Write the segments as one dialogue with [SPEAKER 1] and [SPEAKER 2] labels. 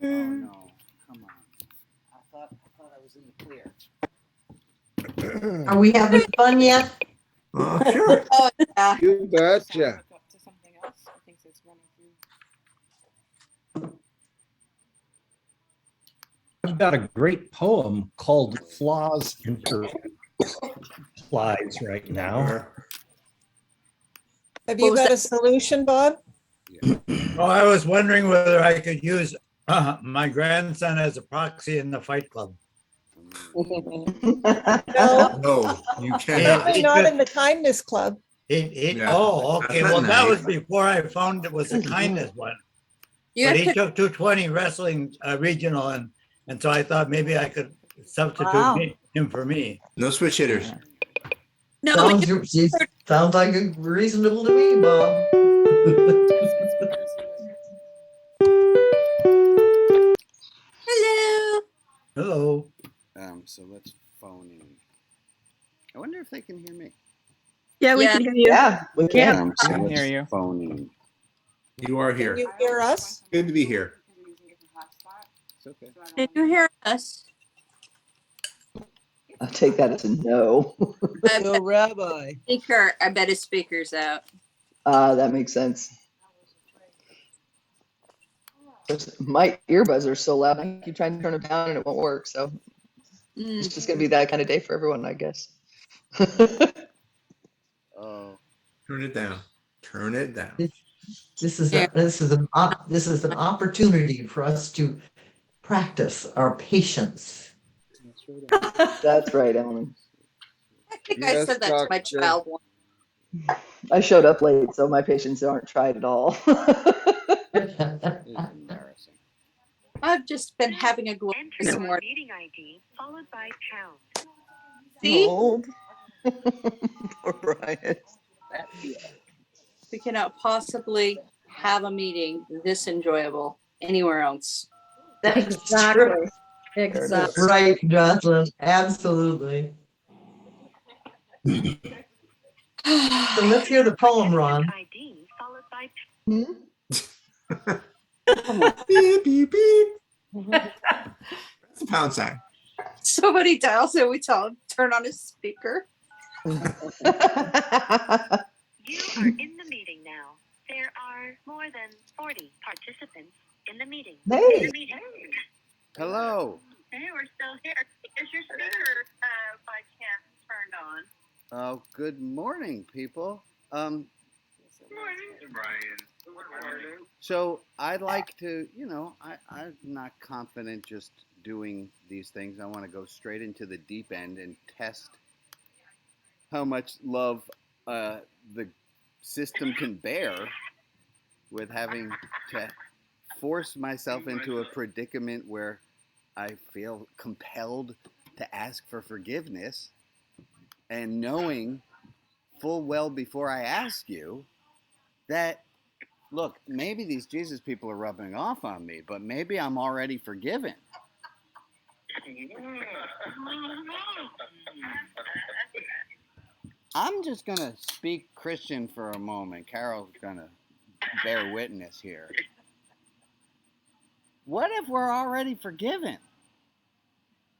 [SPEAKER 1] Oh no, come on. I thought I was in the clear.
[SPEAKER 2] Are we having fun yet?
[SPEAKER 3] Oh, sure.
[SPEAKER 4] Oh, yeah.
[SPEAKER 5] You betcha.
[SPEAKER 6] Up to something else. I think it's running through.
[SPEAKER 7] I've got a great poem called Flaws Enter Flies right now.
[SPEAKER 8] Have
[SPEAKER 4] What
[SPEAKER 8] you
[SPEAKER 4] was
[SPEAKER 8] got
[SPEAKER 4] that?
[SPEAKER 8] a solution, Bob?
[SPEAKER 9] Oh, I was wondering whether I could use my grandson as a proxy in the Fight Club.
[SPEAKER 8] No,
[SPEAKER 3] No, you cannot.
[SPEAKER 8] probably not in the kindness club.
[SPEAKER 3] Yeah,
[SPEAKER 9] Oh,
[SPEAKER 3] that's
[SPEAKER 9] okay.
[SPEAKER 3] not
[SPEAKER 9] Well, that was
[SPEAKER 3] nice.
[SPEAKER 9] before I found it was a kindness one.
[SPEAKER 4] You
[SPEAKER 9] But
[SPEAKER 4] have
[SPEAKER 9] he
[SPEAKER 4] to,
[SPEAKER 9] took 220 wrestling regional, and so I thought maybe I could substitute
[SPEAKER 4] Wow.
[SPEAKER 9] him for me.
[SPEAKER 3] No switch hitters.
[SPEAKER 4] no,
[SPEAKER 2] Sounds like reasonable to me, Bob.
[SPEAKER 4] hello.
[SPEAKER 9] Hello.
[SPEAKER 1] So let's phone in. I wonder if they can hear me.
[SPEAKER 4] Yeah, we can hear you.
[SPEAKER 10] Yeah, we can.
[SPEAKER 1] So
[SPEAKER 5] can
[SPEAKER 1] let's
[SPEAKER 5] hear you.
[SPEAKER 1] phone in.
[SPEAKER 3] You are
[SPEAKER 8] Can
[SPEAKER 3] here.
[SPEAKER 8] you hear us?
[SPEAKER 3] Good to be here.
[SPEAKER 1] It's okay.
[SPEAKER 4] Can you hear us?
[SPEAKER 10] I'll take that as a no.
[SPEAKER 8] No, Rabbi.
[SPEAKER 4] I bet his speaker's out.
[SPEAKER 10] That makes sense. My earbuds are so loud. I keep trying to turn them down and it won't work. So it's just gonna be that kind of day for everyone, I guess.
[SPEAKER 1] Oh,
[SPEAKER 3] Turn it down. Turn it down.
[SPEAKER 2] This is an opportunity for us to practice our patience.
[SPEAKER 1] that's right.
[SPEAKER 10] That's right, Ellen.
[SPEAKER 4] I think I
[SPEAKER 5] Yes,
[SPEAKER 4] said that to my
[SPEAKER 5] doctor.
[SPEAKER 4] child once.
[SPEAKER 10] I showed up late, so my patients aren't tried at all.
[SPEAKER 1] It's embarrassing.
[SPEAKER 4] I've just been having a glow this
[SPEAKER 11] Enter your
[SPEAKER 4] morning.
[SPEAKER 11] meeting ID followed by pound.
[SPEAKER 4] See?
[SPEAKER 10] Old. Poor Brian.
[SPEAKER 4] We cannot possibly have a meeting this enjoyable anywhere else.
[SPEAKER 2] Exactly.
[SPEAKER 4] Exactly.
[SPEAKER 2] Right, Jocelyn, absolutely. So let's hear the poem, Ron.
[SPEAKER 11] ID followed by
[SPEAKER 3] Beep, beep, beep. That's a pound sign.
[SPEAKER 4] Somebody dials in, we tell him, turn on his speaker.
[SPEAKER 11] You are in the meeting now. There are more than 40 participants in the meeting.
[SPEAKER 10] Hey.
[SPEAKER 1] Hello.
[SPEAKER 11] Hey, we're still here. Is your speaker by chance turned on?
[SPEAKER 1] Oh, good morning, people. So I'd like to, I'm not confident just doing these things. I want to go straight into the deep end and test how much love the system can bear with having to force myself into a predicament where I feel compelled to ask for forgiveness, and knowing full well before I ask you that, look, maybe these Jesus people are rubbing off on me, but maybe I'm already forgiven. I'm just going to speak Christian for a moment. Carol's going to bear witness here. What if we're already forgiven?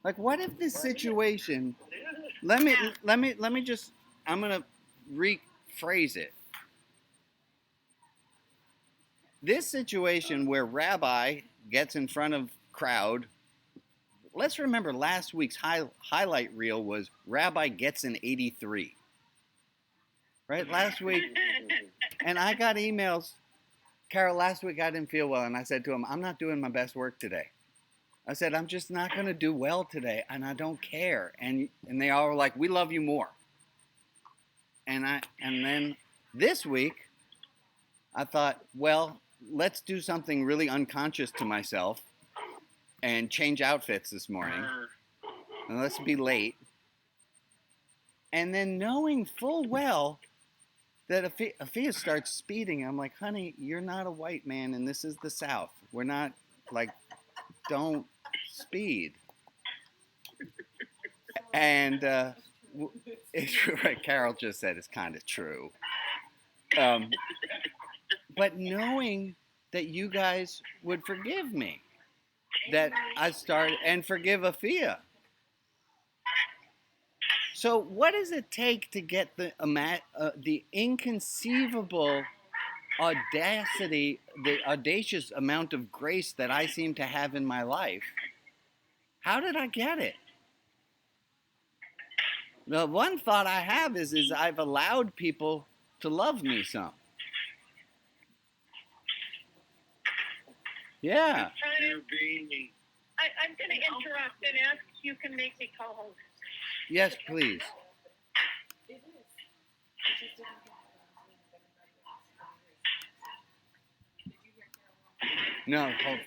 [SPEAKER 1] Like, what if this situation, let me just, I'm going to rephrase it. This situation where Rabbi gets in front of crowd, let's remember last week's highlight reel was Rabbi gets an 83. Right? Last week, and I got emails, Carol, last week I didn't feel well, and I said to him, I'm not doing my best work today. I said, I'm just not going to do well today, and I don't care. And they all were like, we love you more. And then this week, I thought, well, let's do something really unconscious to myself and change outfits this morning. And let's be late. And then knowing full well that Afia starts speeding, I'm like, honey, you're not a white man and this is the South. We're not, like, don't speed. And Carol just said it's kind of true. But knowing that you guys would forgive me. that I started, and forgive Afia. So what does it take to get the inconceivable audacity, the audacious amount of grace that I seem to have in my life? How did I get it? The one thought I have is I've allowed people to love me some. Yeah.
[SPEAKER 11] I'm going to interrupt and ask if you can make me co-host.
[SPEAKER 1] Yes, please. No, hold.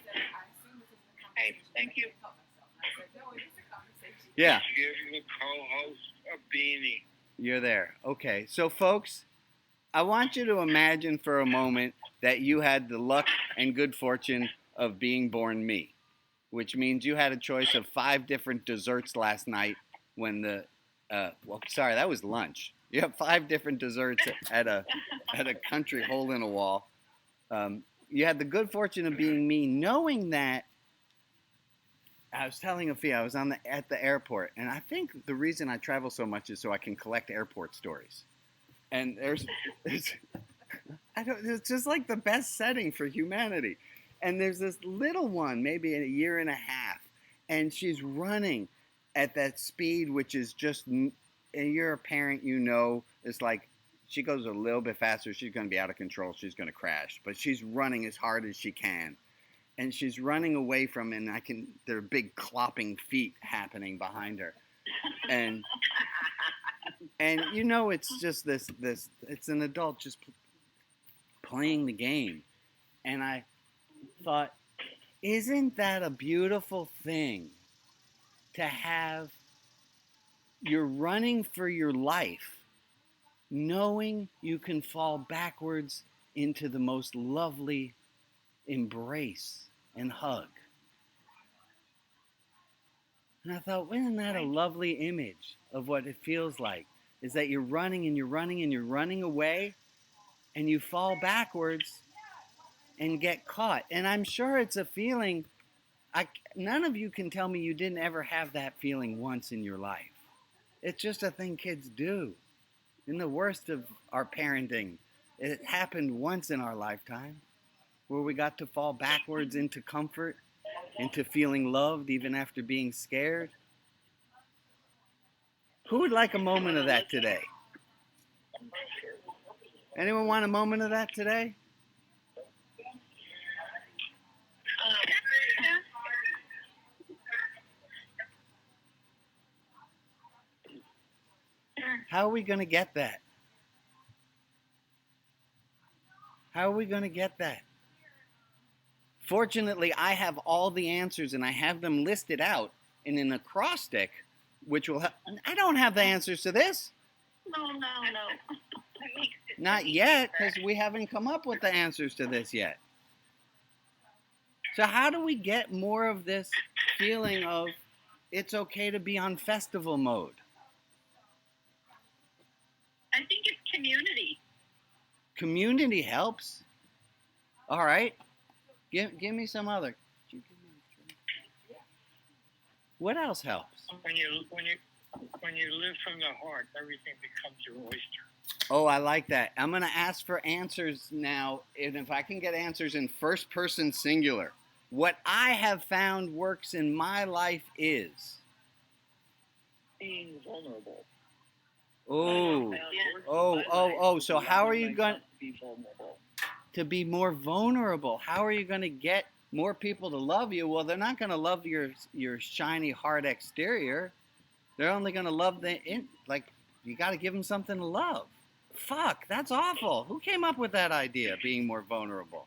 [SPEAKER 11] Okay, thank you.
[SPEAKER 1] Yeah.
[SPEAKER 9] Give the co-host a beanie.
[SPEAKER 1] You're there. Okay. So, folks, I want you to imagine for a moment that you had the luck and good fortune of being born me, which means you had a choice of 5 different desserts last night when sorry, that was lunch. You have 5 different desserts at a country hole in a wall. You had the good fortune of being me, knowing that. I was telling Afia, I was at the airport, and I think the reason I travel so much is so I can collect airport stories. And it's just like the best setting for humanity. And there's this little one, maybe a year and a half, and she's running at that speed, which is just, and you're a parent, it's like she goes a little bit faster, she's going to be out of control, she's going to crash. But she's running as hard as she can. And she's running away from, and there are big clopping feet happening behind her. And it's just this, it's an adult just playing the game. And I thought, isn't that a beautiful thing to have? You're running for your life, knowing you can fall backwards into the most lovely embrace and hug. And I thought, isn't that a lovely image of what it feels like? Is that you're running and you're running and you're running away, and you fall backwards and get caught. And I'm sure it's a feeling, none of you can tell me you didn't ever have that feeling once in your life. It's just a thing kids do. In the worst of our parenting, it happened once in our lifetime, where we got to fall backwards into comfort, into feeling loved even after being scared. Who would like a moment of that today? Anyone want a moment of that today? How are we going to get that? How are we going to get that? Fortunately, I have all the answers, and I have them listed out in an acrostic, which will help. I don't have the answers to this.
[SPEAKER 11] No.
[SPEAKER 1] Not yet, because we haven't come up with the answers to this yet. So how do we get more of this feeling of it's okay to be on festival mode?
[SPEAKER 11] I think it's community.
[SPEAKER 1] Community helps. All right. Give me some other. What else helps?
[SPEAKER 9] When you live from the heart, everything becomes your oyster.
[SPEAKER 1] Oh, I like that. I'm going to ask for answers now, and if I can get answers in first person singular. What I have found works in my life is
[SPEAKER 11] Being vulnerable.
[SPEAKER 1] Oh. So how are you going to be more vulnerable? How are you going to get more people to love you? Well, they're not going to love your shiny hard exterior. They're only going to love you got to give them something to love. Fuck, that's awful. Who came up with that idea, being more vulnerable?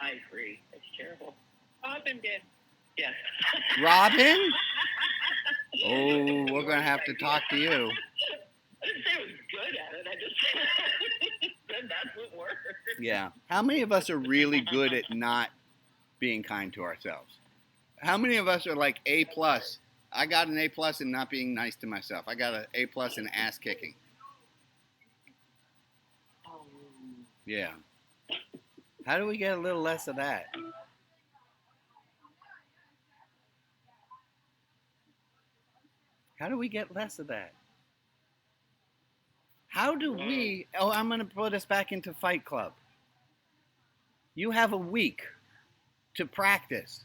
[SPEAKER 11] I agree. It's terrible. Robin did. Yes.
[SPEAKER 1] Robin? Oh, we're going to have to talk to you.
[SPEAKER 11] I didn't say I was good at it. I just said that's what works.
[SPEAKER 1] Yeah. How many of us are really good at not being kind to ourselves? How many of us are like A+? I got an A+ in not being nice to myself. I got an A+ in ass kicking. Yeah. How do we get a little less of that? How do we get less of that? How do we? Oh, I'm going to put us back into Fight Club. You have a week to practice.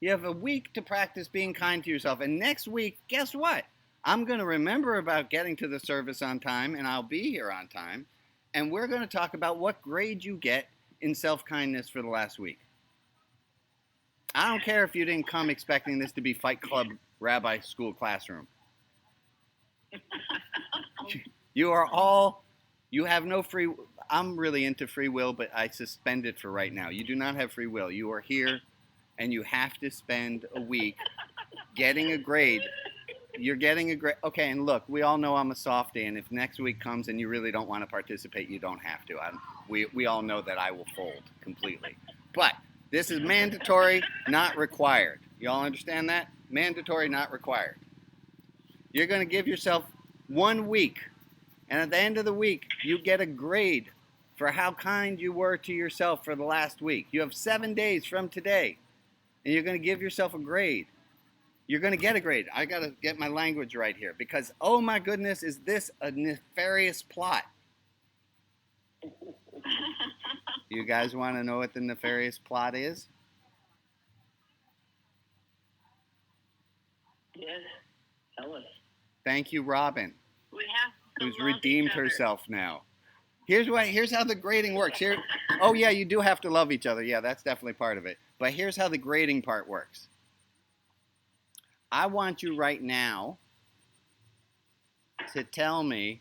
[SPEAKER 1] You have a week to practice being kind to yourself. And next week, guess what? I'm going to remember about getting to the service on time, and I'll be here on time. And we're going to talk about what grade you get in self-kindness for the last week. I don't care if you didn't come expecting this to be Fight Club Rabbi School classroom. You have no free, I'm really into free will, but I suspend it for right now. You do not have free will. You are here and you have to spend a week getting a grade. You're getting a grade. Okay, and look, we all know I'm a softie, and if next week comes and you really don't want to participate, you don't have to. We all know that I will fold completely. But this is mandatory, not required. You all understand that? Mandatory, not required. You're going to give yourself 1 week, and at the end of the week, you get a grade for how kind you were to yourself for the last week. You have 7 days from today, and you're going to give yourself a grade. You're going to get a grade. I got to get my language right here, because, oh my goodness, is this a nefarious plot? You guys want to know what the nefarious plot is?
[SPEAKER 11] Yes, tell us.
[SPEAKER 1] Thank you, Robin,
[SPEAKER 11] We have to
[SPEAKER 1] who's
[SPEAKER 11] love
[SPEAKER 1] redeemed
[SPEAKER 11] each other.
[SPEAKER 1] herself now. Here's how the grading works. Oh yeah, you do have to love each other. Yeah, that's definitely part of it. But here's how the grading part works. I want you right now to tell me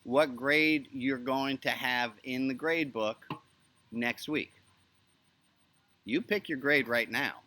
[SPEAKER 1] what grade you're going to have in the grade book next week. You pick your grade right now.